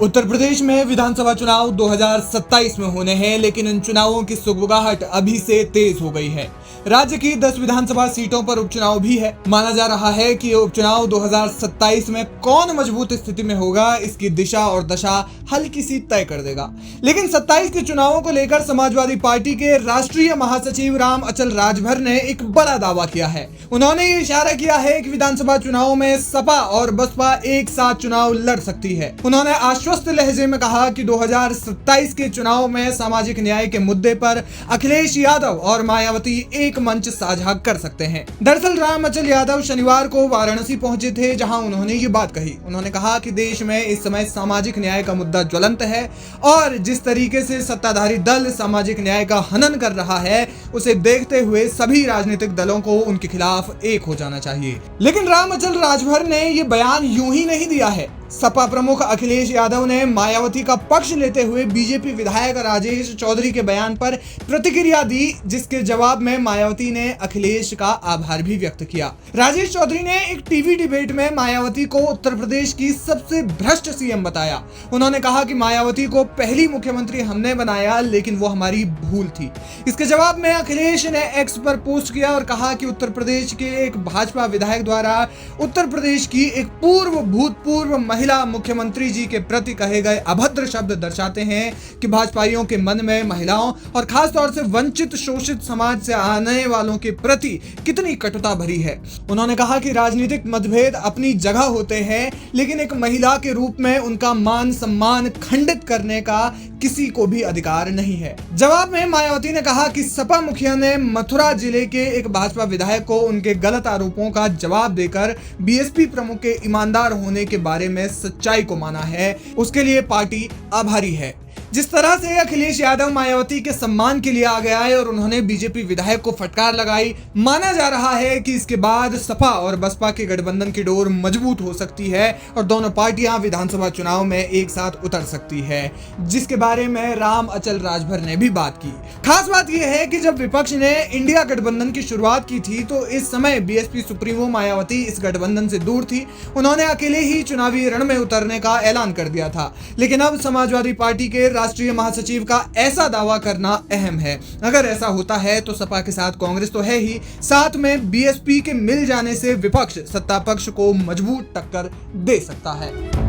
उत्तर प्रदेश में विधानसभा चुनाव 2027 में होने हैं, लेकिन इन चुनावों की सुगबुगाहट अभी से तेज हो गई है। राज्य की 10 विधानसभा सीटों पर उपचुनाव भी है। माना जा रहा है कि उपचुनाव 2027 में कौन मजबूत स्थिति में होगा, इसकी दिशा और दशा हल्की सी तय कर देगा। लेकिन 27 के चुनावों को लेकर समाजवादी पार्टी के राष्ट्रीय महासचिव राम अचल राजभर ने एक बड़ा दावा किया है। उन्होंने ये इशारा किया है कि विधानसभा चुनाव में सपा और बसपा एक साथ चुनाव लड़ सकती है। उन्होंने आश्वस्त लहजे में कहा कि 2027 के चुनाव में सामाजिक न्याय के मुद्दे पर अखिलेश यादव और मायावती एक मंच साझा कर सकते हैं। दरअसल राम अचल यादव शनिवार को वाराणसी पहुंचे थे, जहां उन्होंने ये बात कही। उन्होंने कहा कि देश में इस समय सामाजिक न्याय का मुद्दा ज्वलंत है और जिस तरीके से सत्ताधारी दल सामाजिक न्याय का हनन कर रहा है, उसे देखते हुए सभी राजनीतिक दलों को उनके खिलाफ एक हो जाना चाहिए। लेकिन राम अचल राजभर ने ये बयान यूं ही नहीं दिया है। सपा प्रमुख अखिलेश यादव ने मायावती का पक्ष लेते हुए बीजेपी विधायक राजेश चौधरी के बयान पर प्रतिक्रिया दी, जिसके जवाब में मायावती ने अखिलेश का आभार भी व्यक्त किया। राजेश चौधरी ने एक टीवी डिबेट में मायावती को उत्तर प्रदेश की सबसे भ्रष्ट सीएम बताया। उन्होंने कहा कि मायावती को पहली मुख्यमंत्री हमने बनाया, लेकिन वो हमारी भूल थी। इसके जवाब में अखिलेश ने एक्स पर पोस्ट किया और कहा कि उत्तर प्रदेश के एक भाजपा विधायक द्वारा उत्तर प्रदेश की एक भूतपूर्व महिला मुख्यमंत्री जी के प्रति कहे गए अभद्र शब्द दर्शाते हैं कि भाजपाइयों के मन में महिलाओं और खास तौर से वंचित शोषित समाज से आने वालों के प्रति कितनी कटुता भरी है। उन्होंने कहा कि राजनीतिक मतभेद अपनी जगह होते हैं, लेकिन एक महिला के रूप में उनका मान सम्मान खंडित करने का किसी को भी अधिकार नहीं है। जवाब में मायावती ने कहा कि सपा मुखिया ने मथुरा जिले के एक भाजपा विधायक को उनके गलत आरोपों का जवाब देकर बीएसपी प्रमुख के ईमानदार होने के बारे में सच्चाई को माना है, उसके लिए पार्टी आभारी है। जिस तरह से अखिलेश यादव मायावती के सम्मान के लिए आ गया है और उन्होंने बीजेपी विधायक को फटकार लगाई, माना जा रहा है कि इसके बाद सपा और बसपा के गठबंधन की डोर मजबूत हो सकती है और दोनों पार्टियां विधानसभा चुनाव में एक साथ उतर सकती है, जिसके बारे में राम अचल राजभर ने भी बात की। खास बात यह है कि जब विपक्ष ने इंडिया गठबंधन की शुरुआत की थी, तो इस समय बीएसपी सुप्रीमो मायावती इस गठबंधन से दूर थी। उन्होंने अकेले ही चुनावी रण में उतरने का ऐलान कर दिया था। लेकिन अब समाजवादी पार्टी के राष्ट्रीय महासचिव का ऐसा दावा करना अहम है। अगर ऐसा होता है तो सपा के साथ कांग्रेस तो है ही, साथ में बीएसपी के मिल जाने से विपक्ष सत्ता पक्ष को मजबूत टक्कर दे सकता है।